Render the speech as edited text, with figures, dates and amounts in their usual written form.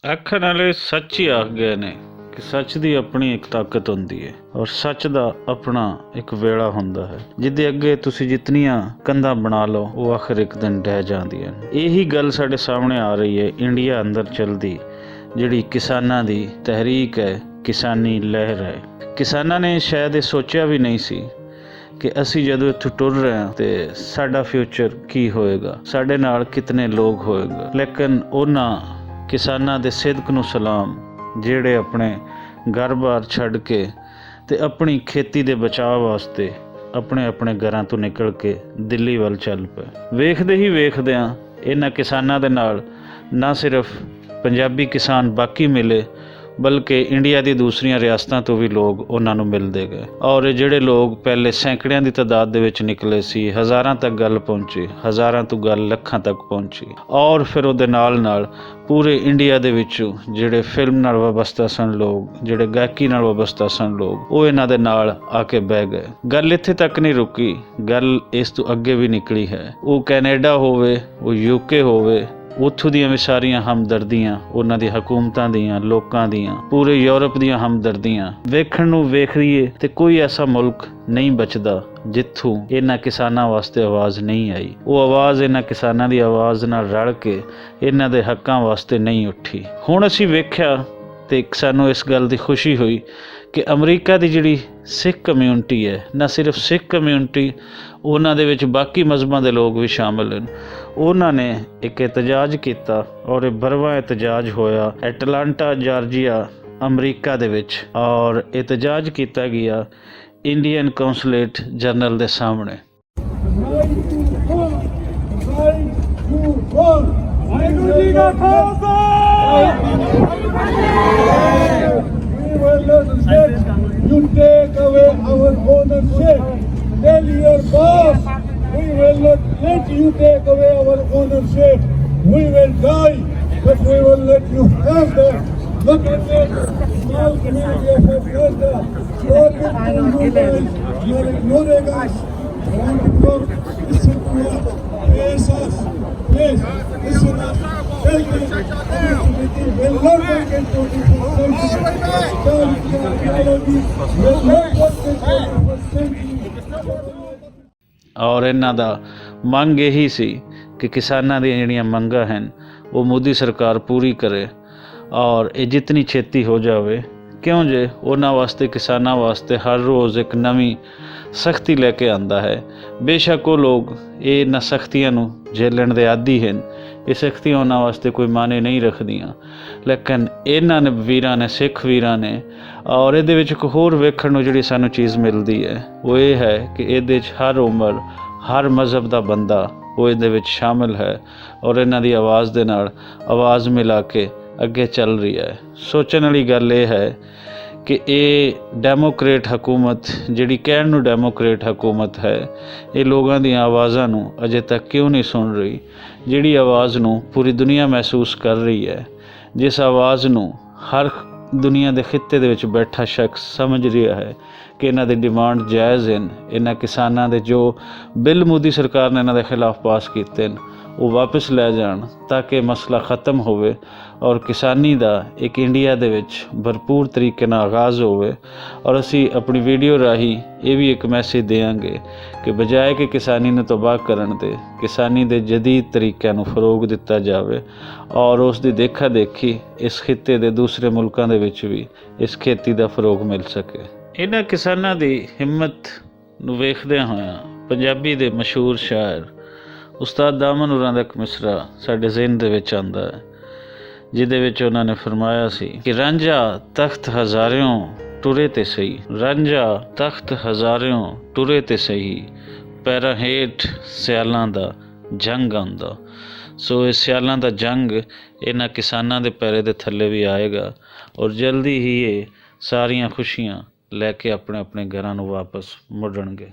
आखण वाले सच ही आख गए ने कि सच दी अपनी एक ताकत होंदी है और सच दा अपना एक वेला होंदा है जिदे अगे तुसी जितनियां कंधां बना लो वो आखिर एक दिन ढह जांदियां। यही गल साडे सामने आ रही है इंडिया अंदर चलदी जिहड़ी किसानां दी तहरीक है, किसानी लहर है। किसानां ने शायद ये सोचा भी नहीं सी कि असी जदों इत्थों टुर रहे हैं तो साडा फ्यूचर की होएगा, साडे नाल कितने लोग होएगा। लेकिन उन्हां किसानां दे सिदक नूं सलाम ਜਿਹੜੇ ਆਪਣੇ ਘਰ-ਬਾਰ ਛੱਡ ਕੇ ਤੇ ਆਪਣੀ ਖੇਤੀ ਦੇ ਬਚਾਅ ਵਾਸਤੇ ਆਪਣੇ ਆਪਣੇ ਘਰਾਂ ਤੋਂ ਨਿਕਲ ਕੇ ਦਿੱਲੀ ਵੱਲ ਚੱਲ ਪਏ। ਵੇਖਦੇ ਹੀ ਵੇਖਦਿਆਂ ਇਹਨਾਂ ਕਿਸਾਨਾਂ ਦੇ ਨਾਲ ਨਾ ਸਿਰਫ ਪੰਜਾਬੀ ਕਿਸਾਨ ਬਾਕੀ ਮਿਲੇ बल्कि इंडिया की दूसरिया रियासतों तो भी लोग उन्होंने मिलते गए और जोड़े लोग पहले सैकड़ियां की तादाद दे विच निकले सी, हज़ारां तक गल पहुँची, हज़ारां तो गल लखां तक पहुँची और फिर उहदे नाल नाल पूरे इंडिया दे विचों जिहड़े फिल्म नाल वाबस्ता सन लोग, जिहड़े गायकी नाल वाबस्ता सन लोग, वो इन्हां दे नाल आके बह गए। गल इत्थे तक नहीं रुकी, गल इस तो अगे भी निकली है। वो कैनेडा होवे, वो यूके होवे, उत्थों दियां भी सारियां हमदर्दियां उन्हां दी हुकूमतां दियां, लोकां दियां, पूरे यूरोप दियां हमदर्दियां वेखण नूं वेख रहीए ते कोई ऐसा मुल्क नहीं बचदा जिथों इन्हां किसानां वास्ते आवाज़ नहीं आई। वो आवाज़ इन्हां किसानां दी आवाज़ नाल रल के इन्हां दे हक्कां वास्ते नहीं उठी। हुण असीं वेख्या ते सानूं इस गल दी खुशी हुई कि अमरीका की जिहड़ी सिख कम्यूनिटी है, ना सिर्फ सिख कम्यूनिटी, उन्हां दे विच बाकी मजहबां दे लोग भी शामिल हैं। उन्होंने एक एहतजाज किया और भरवा एहतजाज होया एटलांटा जार्जिया अमरीका दे विच और एहतजाज किया गया इंडियन कौंसलेट जनरल दे सामने। You take away our ownership. Tell your boss, we will not let you take away our ownership. We will die, but we will let you have that. Look at this small community of Afghanistan. All you guys, you are ignoring us. Listen to us. Face us. Please, listen us. Tell me, community will not work in 21st century. Will not work in 21st century. और इन्हां दा मंग यही सी कि किसानां दी जिहड़ियां मंगां हैं वो मोदी सरकार पूरी करे और ये जितनी छेती हो जावे, क्यों जे उन्हां वास्ते किसानां वास्ते हर रोज़ एक नवीं सख्ती लैके आंदा है। बेशक वो लोग ये इन्हां सख्तियां नूं झेलण दे आदी हैं, ये सख्तियां उन्हां वास्ते कोई माने नहीं रखदियां, लेकिन इन्हां ने वीरां ने, सिख वीरां ने और ये एक होर वेखण नूं जिहड़ी सानूं चीज़ मिलती है वो ये है कि ये हर उम्र हर मज़हब का बंदा वो ये शामिल है और इन्हां दी आवाज़ दे नाल आवाज़ मिला के अगे चल रही है। सोचण वाली गल ये है कि ये डेमोक्रेट हुकूमत जिहड़ी कहण नूं डेमोक्रेट हुकूमत है, ये लोगों दी आवाज़ां नूं अजे तक क्यों नहीं सुन रही, जिहड़ी आवाज़ नूं पूरी दुनिया महसूस कर रही है, जिस आवाज़ नूं हर दुनिया के खिते दे विच बैठा शख्स समझ रहा है कि इन्हां दी डिमांड जायज़ हैं। इन्हां किसानां दे जो बिल मोदी सरकार ने इन्हां दे खिलाफ पास कीते वो वापस लै जाण ताकि मसला ख़त्म होवे और किसानी दा एक इंडिया दे विच भरपूर तरीके नाल आगाज़ होवे। और असी अपनी वीडियो राही ये भी एक मैसेज देंगे कि बजाय कि किसानी नूं तबाह करन दे किसानी दे जदीद तरीक़िਆਂ नूं फरोग दिता जावे और उस दी देखा देखी इस खिते दे दूसरे मुल्कां दे विच भी इस खेती दा फरोग मिल सके। इन्हां किसानां दी हिम्मत नूं वेखदे होया पंजाबी दे मशहूर शायर उस्ताद दामन होरां दा एक मिसरा साडे ज़हन दे विच आंदा है, जिहदे विच उन्हां ने फरमाया सी कि रांझा तख्त हज़ारियों टुरे ते सही, रांझा तख्त हज़ारियों टुरे ते सही, पैरां हेठ सियालां दा जंग आंदा। सो इस सियालां दा जंग इन्हां किसानां दे पैरे दे थल्ले भी आएगा और जल्दी ही ये सारियां खुशियां लैके अपने अपने घरां नूं वापस मुड़नगे।